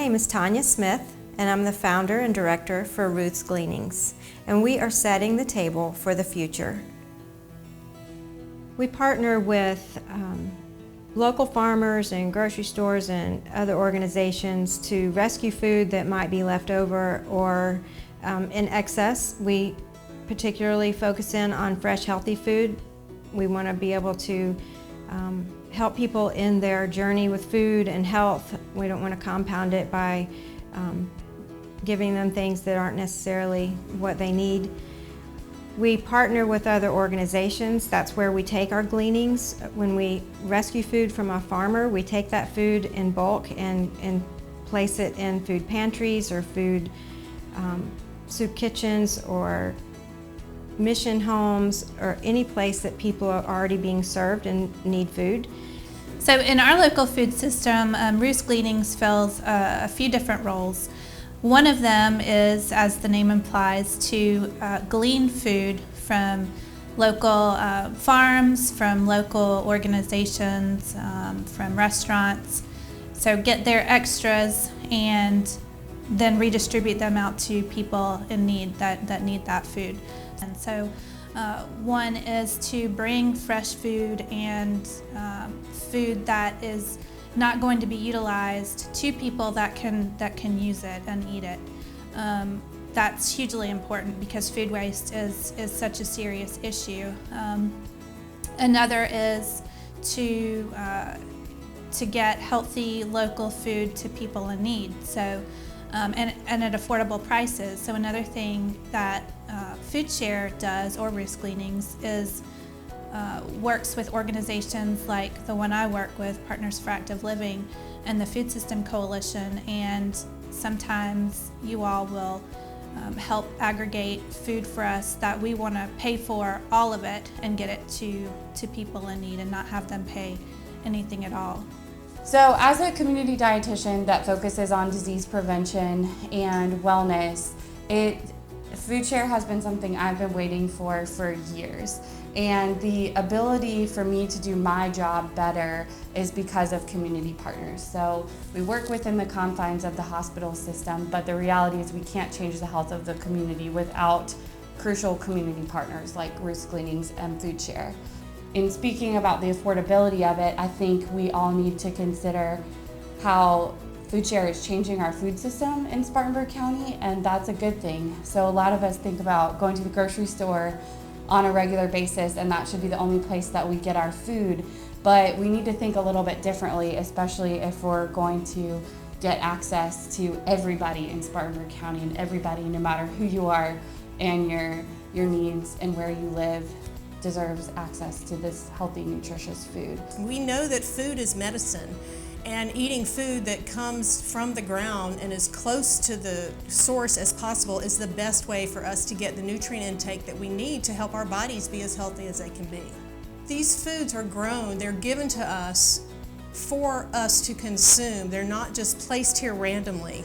name is Tanya Smith, and I'm the founder and director for Ruth's Gleanings, and we are setting the table for the future. We partner with local farmers and grocery stores and other organizations to rescue food that might be left over or in excess. We particularly focus in on fresh, healthy food. We want to be able to help people in their journey with food and health. We don't want to compound it by giving them things that aren't necessarily what they need. We partner with other organizations. That's where we take our gleanings. When we rescue food from a farmer, we take that food in bulk and place it in food pantries or food soup kitchens or mission homes or any place that people are already being served and need food. So in our local food system, Ruth's Gleanings fills a few different roles. One of them is, as the name implies, to glean food from local farms, from local organizations, from restaurants. So get their extras and then redistribute them out to people in need that need that food. And so one is to bring fresh food and food that is not going to be utilized to people that can use it and eat it. That's hugely important because food waste is such a serious issue. Another is to get healthy local food to people in need. So and at affordable prices. So another thing that Food Share does, or Ruth's Gleanings, is works with organizations like the one I work with, Partners for Active Living, and the Food System Coalition, and sometimes you all will help aggregate food for us that we want to pay for all of it and get it to people in need and not have them pay anything at all. So as a community dietitian that focuses on disease prevention and wellness, Food Share has been something I've been waiting for years. And the ability for me to do my job better is because of community partners. So we work within the confines of the hospital system, but the reality is we can't change the health of the community without crucial community partners like Ruth's Gleanings and Food Share. In speaking about the affordability of it, I think we all need to consider how Food Share is changing our food system in Spartanburg County, and that's a good thing. So a lot of us think about going to the grocery store on a regular basis, and that should be the only place that we get our food. But we need to think a little bit differently, especially if we're going to get access to everybody in Spartanburg County, and everybody, no matter who you are and your needs and where you live, deserves access to this healthy, nutritious food. We know that food is medicine, and eating food that comes from the ground and as close to the source as possible is the best way for us to get the nutrient intake that we need to help our bodies be as healthy as they can be. These foods are grown, they're given to us for us to consume. They're not just placed here randomly.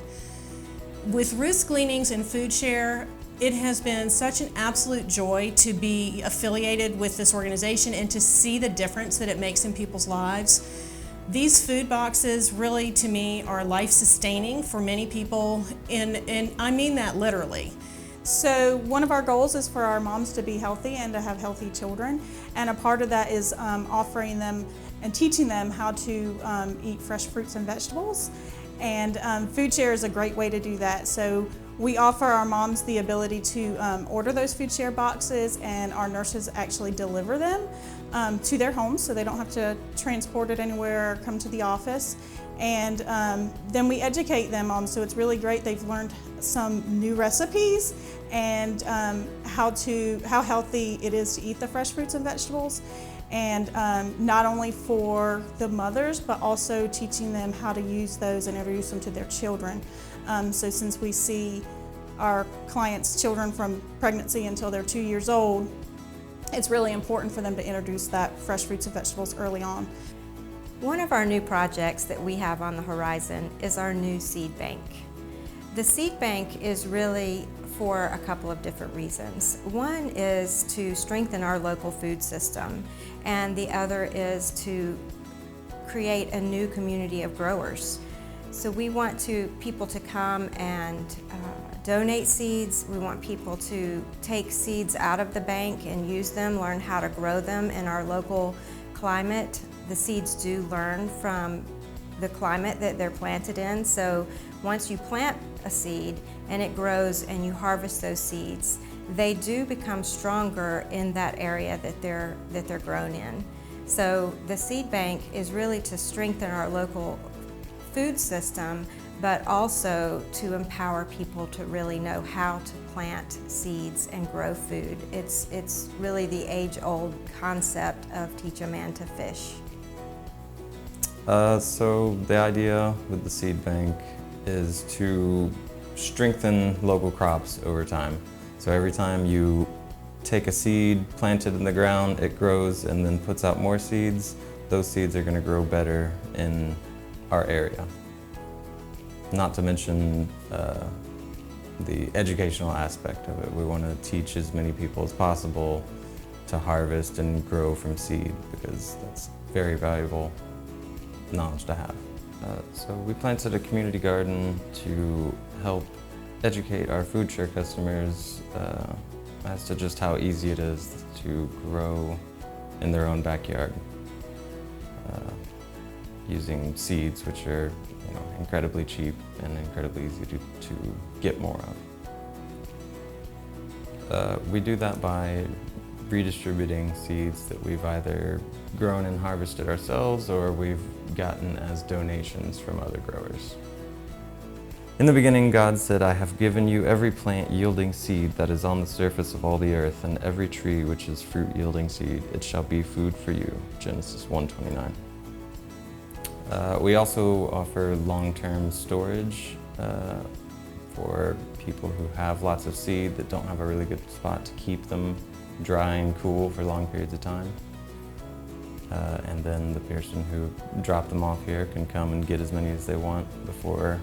With Ruth's Gleanings and Food Share, it has been such an absolute joy to be affiliated with this organization and to see the difference that it makes in people's lives. These food boxes really, to me, are life-sustaining for many people, and I mean that literally. So one of our goals is for our moms to be healthy and to have healthy children, and a part of that is offering them and teaching them how to eat fresh fruits and vegetables. And Food Share is a great way to do that. So we offer our moms the ability to order those Food Share boxes, and our nurses actually deliver them to their homes, so they don't have to transport it anywhere or come to the office. And then we educate them on, so it's really great. They've learned some new recipes and how healthy it is to eat the fresh fruits and vegetables. And not only for the mothers, but also teaching them how to use those and introduce them to their children. So since we see our clients' children from pregnancy until they're 2 years old, it's really important for them to introduce that fresh fruits and vegetables early on. One of our new projects that we have on the horizon is our new seed bank. The seed bank is really for a couple of different reasons. One is to strengthen our local food system, and the other is to create a new community of growers. So we want people to come and donate seeds. We want people to take seeds out of the bank and use them, learn how to grow them in our local climate. The seeds do learn from the climate that they're planted in. So once you plant a seed and it grows and you harvest those seeds, they do become stronger in that area that they're grown in. So the seed bank is really to strengthen our local food system, but also to empower people to really know how to plant seeds and grow food. It's really the age-old concept of teach a man to fish. So the idea with the seed bank is to strengthen local crops over time. So every time you take a seed, plant it in the ground, it grows and then puts out more seeds. Those seeds are going to grow better in our area. Not to mention the educational aspect of it. We want to teach as many people as possible to harvest and grow from seed, because that's very valuable knowledge to have. So we planted a community garden to help educate our food share customers as to just how easy it is to grow in their own backyard using seeds, which are incredibly cheap and incredibly easy to get more of. We do that by redistributing seeds that we've either grown and harvested ourselves or we've gotten as donations from other growers. In the beginning, God said, "I have given you every plant yielding seed that is on the surface of all the earth, and every tree which is fruit yielding seed. It shall be food for you." Genesis 1:29. We also offer long-term storage for people who have lots of seed that don't have a really good spot to keep them dry and cool for long periods of time. And then the person who dropped them off here can come and get as many as they want before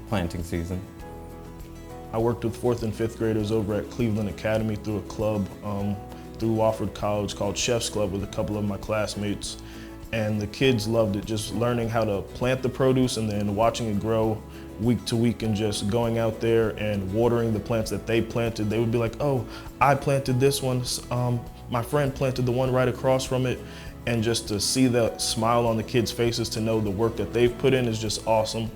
planting season. I worked with 4th and 5th graders over at Cleveland Academy through a club through Wofford College called Chef's Club with a couple of my classmates. And the kids loved it, just learning how to plant the produce and then watching it grow week to week and just going out there and watering the plants that they planted. They would be like, "Oh, I planted this one, my friend planted the one right across from it." And just to see the smile on the kids' faces to know the work that they've put in is just awesome.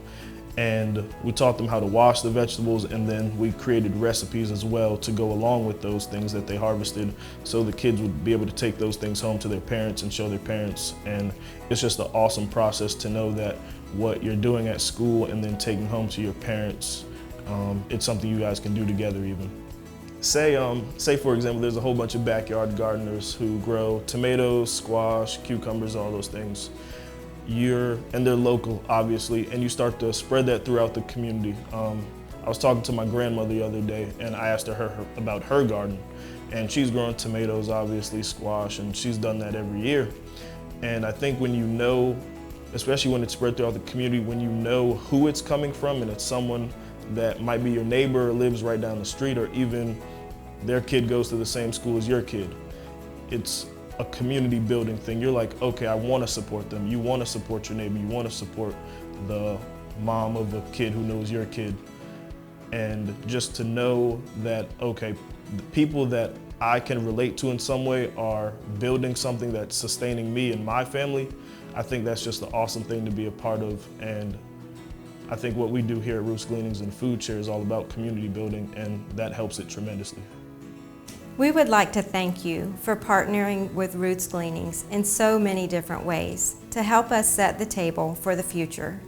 And we taught them how to wash the vegetables, and then we created recipes as well to go along with those things that they harvested, so the kids would be able to take those things home to their parents and show their parents. And it's just an awesome process to know that what you're doing at school and then taking home to your parents, it's something you guys can do together even. Say for example, there's a whole bunch of backyard gardeners who grow tomatoes, squash, cucumbers, all those things. And they're local, obviously, and you start to spread that throughout the community. I was talking to my grandmother the other day, and I asked her about her garden, and she's growing tomatoes, obviously, squash, and she's done that every year. And I think when you know, especially when it's spread throughout the community, when you know who it's coming from, and it's someone that might be your neighbor or lives right down the street, or even their kid goes to the same school as your kid, it's a community building thing. You're like, okay, I want to support them. You want to support your neighbor. You want to support the mom of a kid who knows your kid. And just to know that, okay, the people that I can relate to in some way are building something that's sustaining me and my family, I think that's just an awesome thing to be a part of. And I think what we do here at Ruth's Gleanings and Food Share is all about community building, and that helps it tremendously. We would like to thank you for partnering with Ruth's Gleanings in so many different ways to help us set the table for the future.